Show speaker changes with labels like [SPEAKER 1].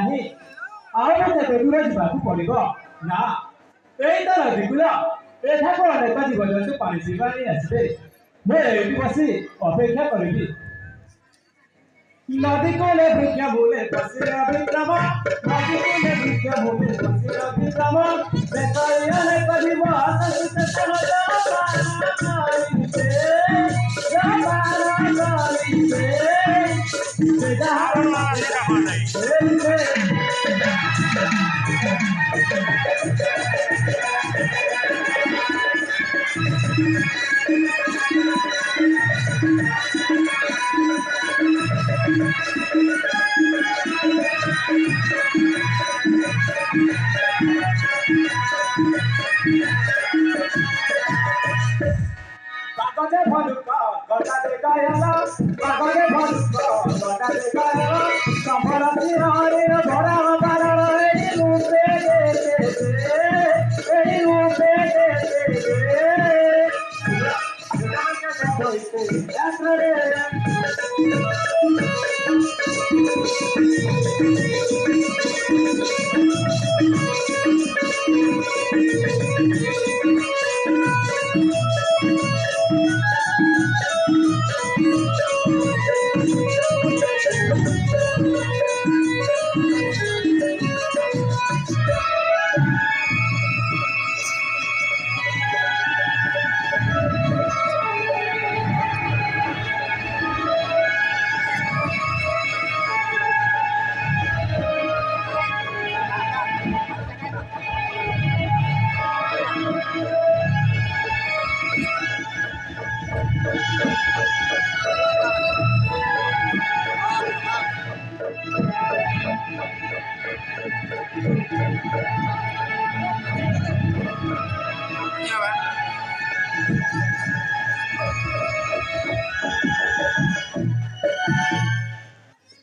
[SPEAKER 1] नहीं ଆଉ ମୋତେ ଦୂର ଯିବାକୁ ପଡ଼ିବ ନା ଏଇ ତ ନଦୀକୂଳ ଏଠାକୁ ଅନେକ ଜୀବଜନ୍ତୁ ପାଣି ପିଇବା ପାଇଁ ଆସିବେ ମୁଁ ଏଇଠି ବସି ଅପେକ୍ଷା କରିବି नदी कोले भिक्षा बोले बसिरा विक्रम नदी कोले भिक्षा बोले बसिरा विक्रम बेताया है कभी बात सुन चलो से या बारा गाली से जहां Bagode bhanuka, gata de gayala. Bagode bhanuka, gata de gayala. Sambarati hare bhara bhara ei rupe de ei rupe